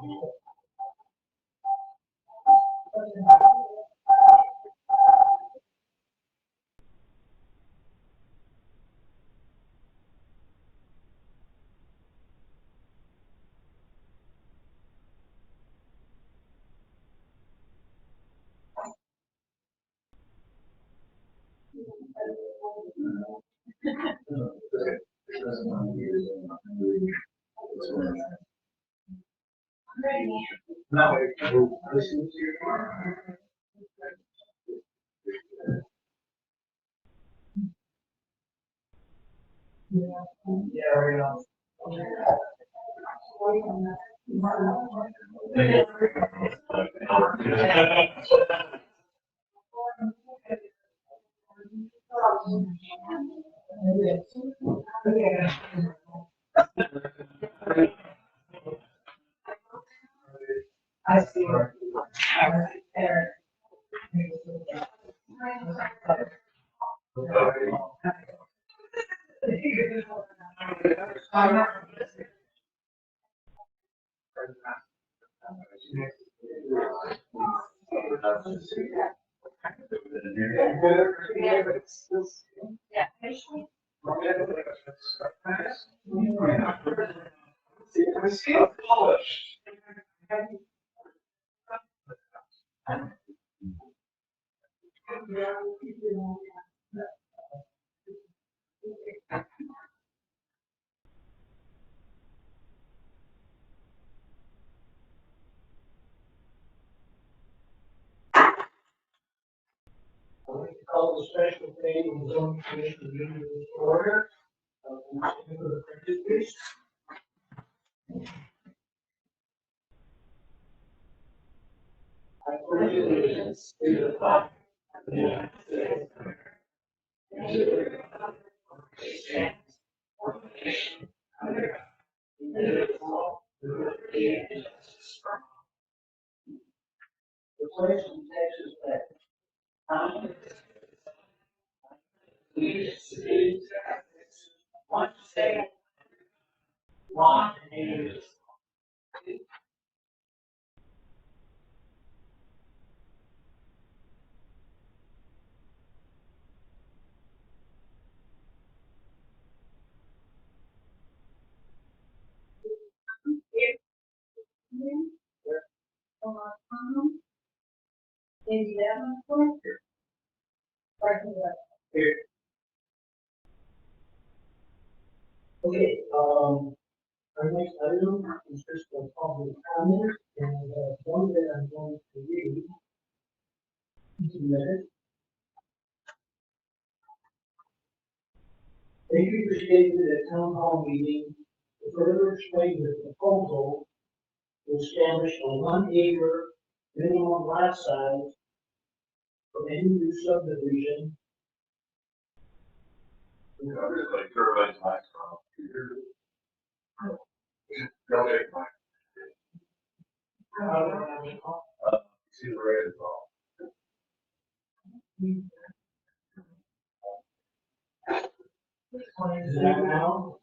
I'd like to call the special meeting of the zoning commission meeting to order. For the participants. I pledge allegiance to the flag of the United States of America, and to the republic which stands one nation under God, indivisible, with liberty and justice for all. The pledge of Texas Tech. I allegiance to the one state, one nation. Okay, our next item is just a public comment, and one that I'm going to read. Just a minute. Thank you for stating at a town hall meeting to further explain the proposal to establish a 1 acre minimum lot size for any new subdivision. Like turbines max from here. Okay. See the rate is all. Is that now?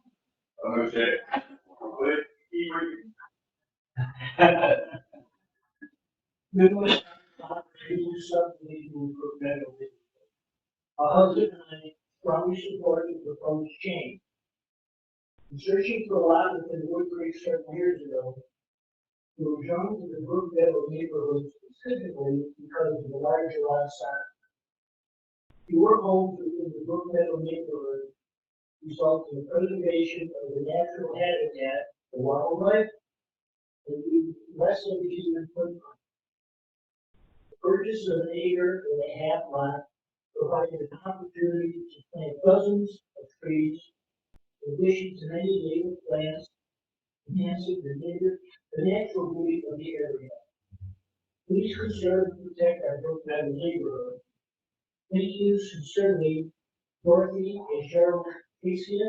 Okay. Minimum new subdivision for metal. My husband and I strongly support the proposed change. In searching for a lot within Woodcreek several years ago, we were drawn to the Brookmeadow neighborhood specifically because of the larger lot size. Fewer homes within the Brookmeadow neighborhood result in the preservation of the natural habitat for wildlife and leave less of a human footprint. The purchase of an acre and a half lot provided an opportunity to plant dozens of trees in addition to many native plants, enhancing the natural beauty of the area. Please conserve and protect our Brookmeadow neighborhood. Thank you sincerely, Dorothy and Cheryl Casey.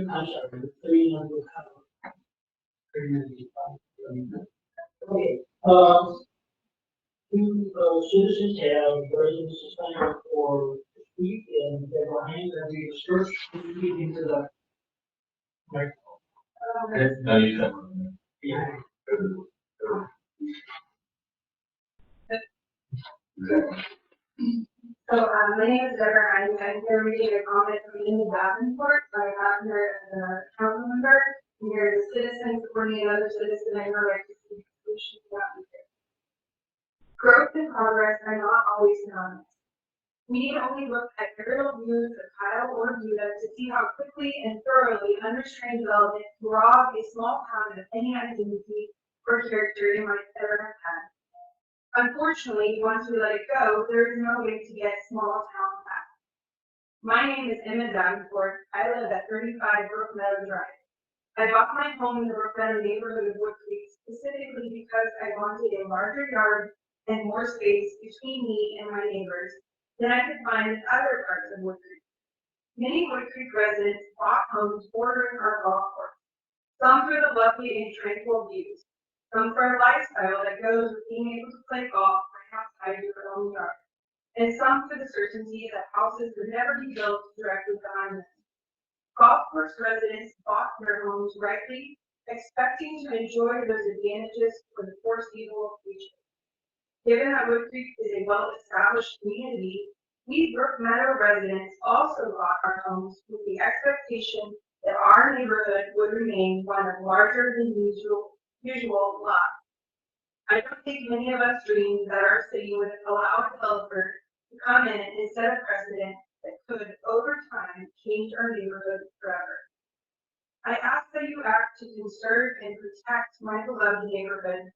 I'm sorry, 300. Okay, two citizens have residents to sign up for week, and they were hanging, and we were speaking into the microphone. No, you don't. Yeah. So, my name is Deborah. I'm here reading a comment from Amy Davenport. I got here as a council member. And here is a citizen supporting another citizen. I know like to see solutions to that. Growth and progress are not always synonymous. We need only look at aerial views of Kyle or Buda to see how quickly and thoroughly unrestrained development can rob a small town of any identity or character it might ever have had. Unfortunately, once we let it go, there is no way to get small town back. My name is Emma Davenport. I live at 35 Brook Meadow Drive. I bought my home in the Brook Meadow neighborhood of Woodcreek specifically because I wanted a larger yard and more space between me and my neighbors than I could find in other parts of Woodcreek. Many Woodcreek residents bought homes bordering our golf course, some for the lovely and tranquil views, some for a lifestyle that goes with being able to play golf right outside your own yard, and some for the certainty that houses would never be built directly behind them. Golf course residents bought their homes rightly, expecting to enjoy those advantages for the foreseeable future. Given that Woodcreek is a well-established community, we Brook Meadow residents also bought our homes with the expectation that our neighborhood would remain one of larger than usual lots. I don't think many of us dreamed that our city would allow a developer to come in and set a precedent that could, over time, change our neighborhood forever. I ask that you act to conserve and protect my beloved neighborhood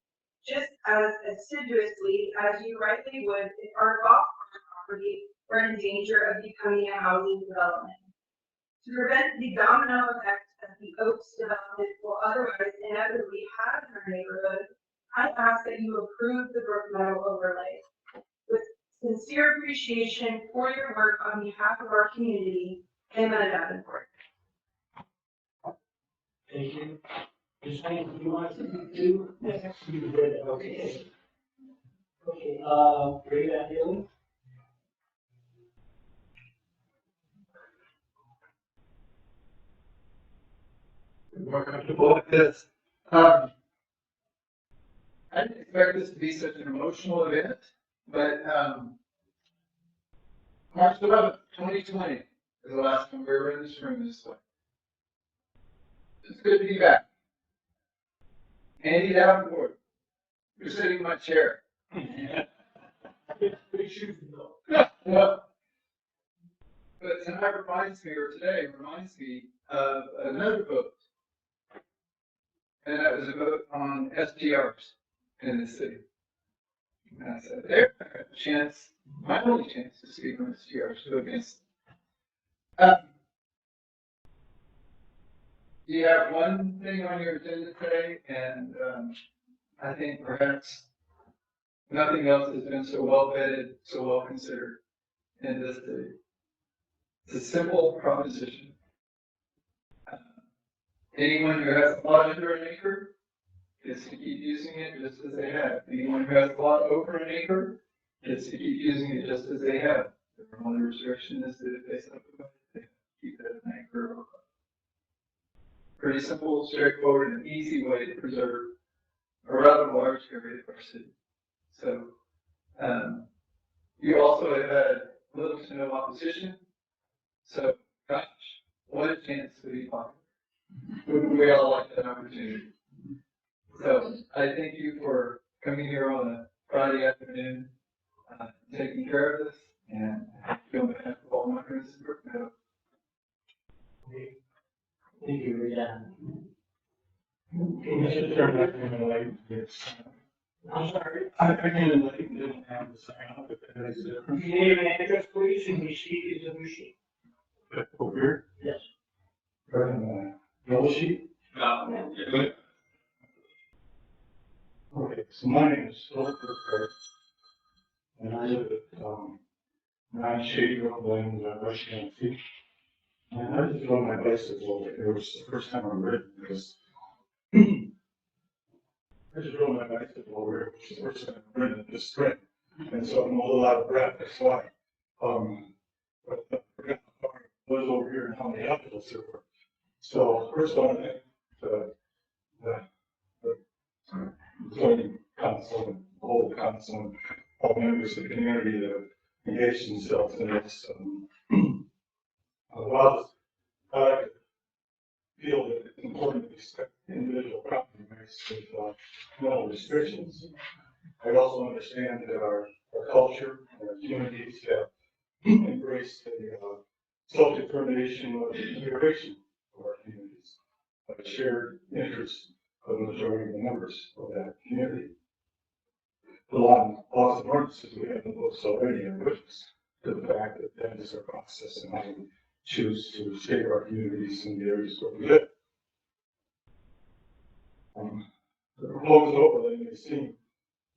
just as assiduously as you rightly would if our golf course property were in danger of becoming a housing development. To prevent the domino effect that the Oaks development will otherwise inevitably have in our neighborhood, I ask that you approve the Brook Meadow overlay. With sincere appreciation for your work on behalf of our community, Emma Davenport. Thank you. Just saying, you want to do? Yes. You did, okay. Okay, Ray Van Halen? More comfortable with this. I didn't expect this to be such an emotional event, but March 11th, 2020 is the last time we were in this room this way. It's good to be back. Andy Davenport, you're sitting in my chair. Big shoes to fill. Well, but tonight reminds me, or today reminds me of another vote. And that was a vote on STRs in the city. And I said, there, I got a chance, my only chance to speak on STRs, so against. You have one thing on your agenda today, and I think perhaps nothing else has been so well vetted, so well considered in this city. It's a simple proposition. Anyone who has a lot under an acre gets to keep using it just as they have. Anyone who has a lot over an acre gets to keep using it just as they have. The only restriction is that if they subdivide, they have to keep it an acre or less. Pretty simple, straightforward, and easy way to preserve a rather large area of our city. So, you also have had little to no opposition. So, gosh, what a chance to be popular. We all like that opportunity. So, I thank you for coming here on a Friday afternoon, taking care of this, and on behalf of all my friends in Brook Meadow. Thank you, Ray Van. Mr. Chairman, I came in late. I'm sorry. I came in late and didn't have the sign up. Your name and address, please, and you speak into the machine. Over here? Yes. Yellow sheet? No. Okay, so my name is Philip Kirk, and I live at, 9 Shady Road Lane, West Yankee. And I just rode my bicycle over. It was the first time I've ridden this. I just rode my bicycle over. It was the first time I've ridden this spring. And so I'm a little out of breath. That's why. but I forgot how far it was over here and how many apples there were. So first I want to thank the zoning council, and the whole council, and all members of the community that have engaged themselves in this. Well, I like to feel that it's important to respect individual property rights with no restrictions. I also understand that our culture and our communities have embraced the self-determination of the integration of our communities, a shared interest of the majority of the members of that community. The laws and ordinances we have in the books already are witness to the fact that that is our process and how we choose to shape our communities in the areas where we live. The proposed overlay may seem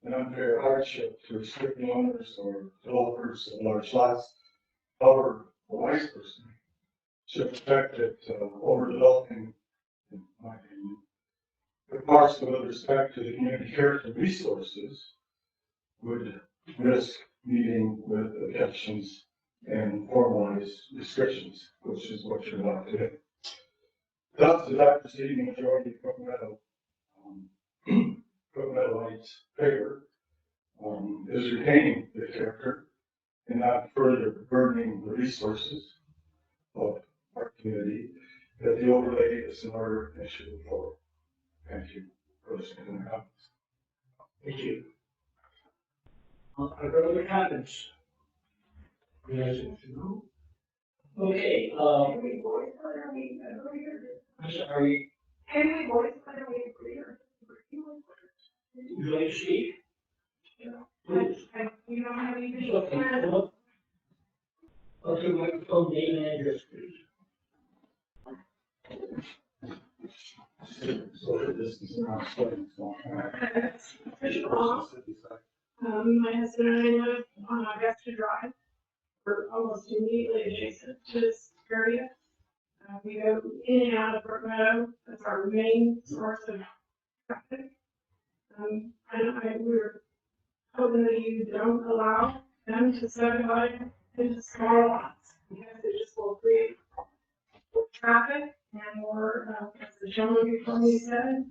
an unfair hardship to restrict owners or developers of large lots. However, a wise person should expect that overdeveloping, in my opinion, the parks with respect to the community character and resources would risk meeting with objections and formalized restrictions, which is what you're about today. Thus, as I perceive the majority of Brook Meadowite's favor is retaining the character and not further burdening the resources of our community, that the overlay is in order and should move forward. Thank you for listening to my comments. Thank you. Are there other comments? Yes, no? Okay, Can we voice whether we agree or I'm sorry, can we voice whether we agree or disagree? would you like to speak? Please. You don't have anything. Okay, come up. Up to the microphone, name and address, please. Social distance around studying, so. My husband and I live on Augusta Drive. We're almost immediately adjacent to this area. We go in and out of Brook Meadow. That's our main source of traffic. We were hoping that you don't allow them to subdivide into smaller lots because it just will create more traffic and more, as the gentleman before me said,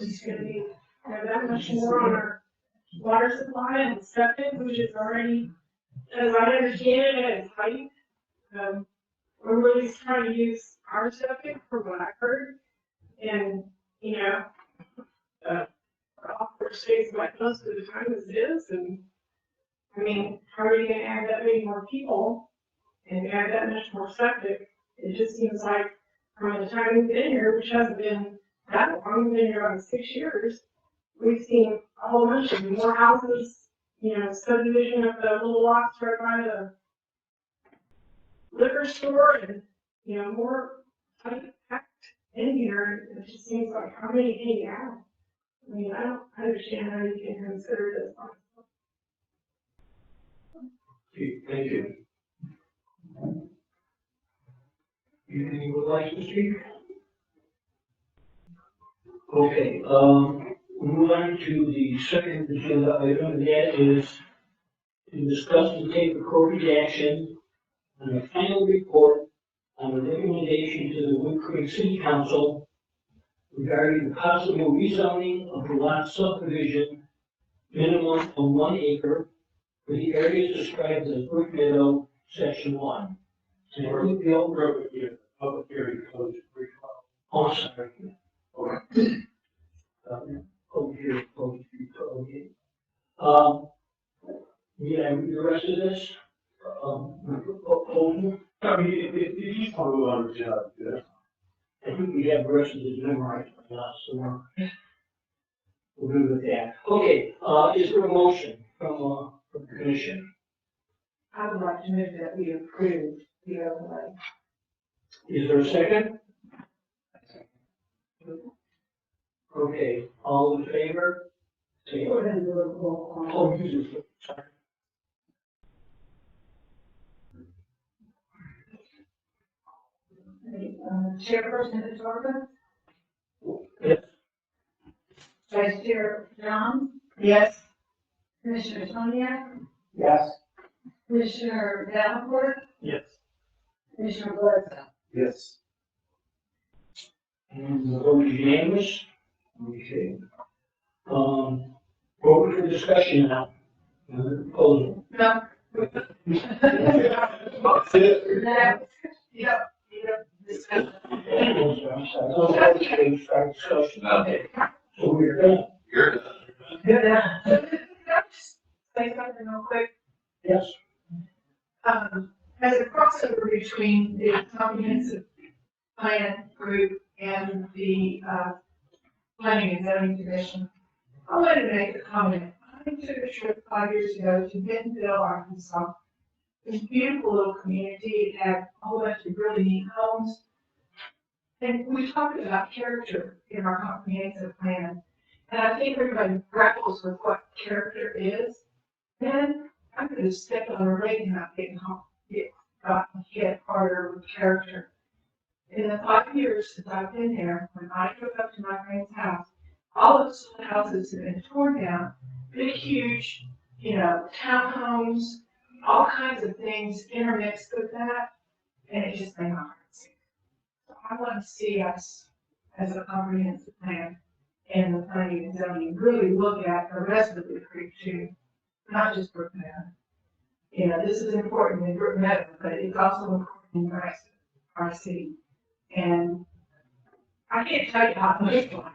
it's going to be that much more on our water supply and septic, which is already, as I understand it, at its height. We're really trying to use our septic from what I've heard. And, offer stays like most of the time as it is. And I mean, how are you going to add that many more people and add that much more septic? It just seems like from the time we've been here, which hasn't been that long, we've been here around 6 years, we've seen a whole bunch of more houses, subdivision of the little lots right by the liquor store and, more tight packed in here. It just seems like how many can you add? I mean, I don't understand how you can consider this. Okay, thank you. Anything you would like to speak? Okay, we'll move on to the second agenda item, and that is to discuss and take appropriate action on the final report on the recommendation to the Woodcreek City Council regarding the possible rezoning of the lot subdivision minimum of 1 acre for the areas described as Brook Meadow, Section 1. And I think the old Public hearing closed. oh, sorry. Okay, okay. Yeah, the rest of this, Holden, I mean, it used to move on the job, yeah. I think we have the rest of this memorized by now, so we'll do with that. Okay, is there a motion from the commission? I would like to move that we approve the overlay. Is there a second? Okay, all in favor? Say Go ahead and do a roll call. oh, you just, sorry. Chairperson Jordan? Yes. Vice Chair John? Yes. Commissioner Tonya? Yes. Commissioner Davenport, Yes. Commissioner Bledsoe. Yes. And the vote is unanimous. Okay. Vote for discussion now. The proposal. No. That's it. Yep. Discussion. Okay, start discussion. Okay. So we're done. You're done. Yeah. Say something real quick. Yes. As a crossover between the comprehensive plan group and the, planning and zoning commission, I wanted to make a comment. I took a trip 5 years ago to Bentonville, Arkansas. It's a beautiful little community. It had a whole bunch of really neat homes. And we talked about character in our comprehensive plan. And I think everybody grapples with what character is. Then I could have stepped on a rake and not gotten hit harder with character. In the 5 years since I've been there, when I drove up to my friend's house, all of the houses have been torn down, big, huge, townhomes, all kinds of things intermixed with that, and it just made my heart sick. So I want to see us as a comprehensive plan and the planning and zoning really look at the rest of the creek too, not just Brook Meadow. This is important in Brook Meadow, but it's also important in the rest of our city. And I can't tell you how emotional I am.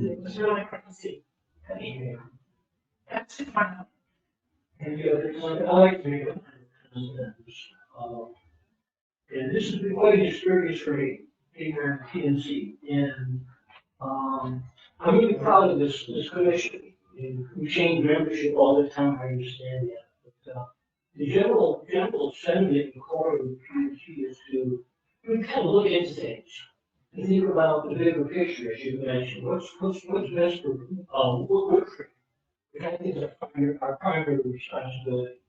It was really hard to see. That's just my. And the other one, I like to make a and this has been quite an experience for me, being here in PNC. And, I'm really proud of this commission. And we change membership all the time, I understand that. But, the general sentiment in the core of the PNC is to really kind of look into things. And think about the bigger picture, as you mentioned. What's best for, Woodcreek? Which I think is our primary responsibility.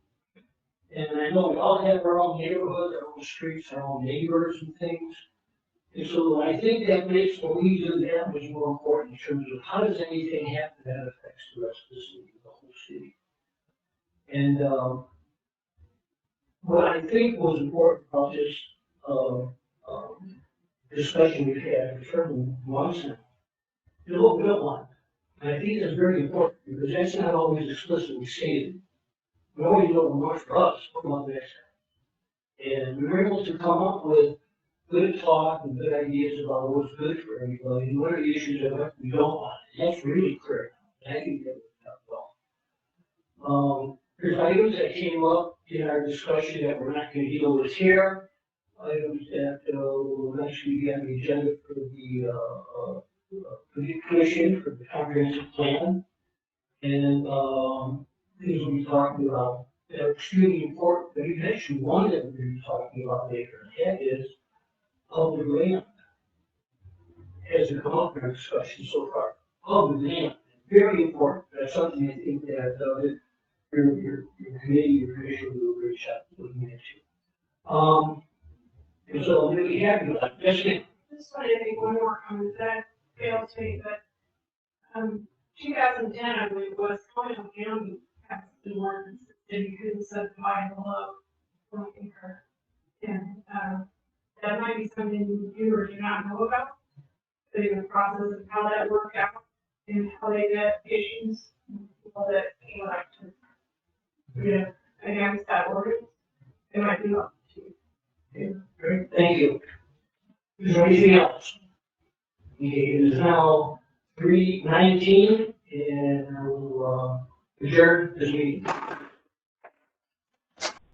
And I know we all have our own neighborhoods, our own streets, our own neighbors and things. And so I think that makes what we do that much more important in terms of how does anything happen that affects the rest of the city, the whole city. And, what I think was important about this, discussion we've had for several months now, is what we don't want. And I think that's very important, because that's not always explicitly stated. We always know what works for us, what we want next time. And we were able to come up with good talk and good ideas about what's good for everybody, and what are the issues that we don't want. And that's really clear. And I think that was well. There's items that came up in our discussion that we're not going to deal with here. Items that will eventually be on the agenda for the commission, for the comprehensive plan. And things we'll be talking about that are extremely important. But you mentioned one that we're going to be talking about later, and that is public land. Hasn't come up in our discussion so far. Public land, very important. That's something I think that your committee, your commission will do a great job looking into. And so I'm really happy with that. Yes, ma'am. Just wanted to make one more comment that failed to me, but, 2010, I believe, was Colonial County passed the ordinance that you couldn't subdivide below 1 acre. And, that might be something you or do not know about, but in the process of how that worked out and how they get issues, people that elect to, against that ordinance, it might be up to you. Great, thank you. Is there anything else? Okay, it is now 3:19, and we'll adjourn this meeting.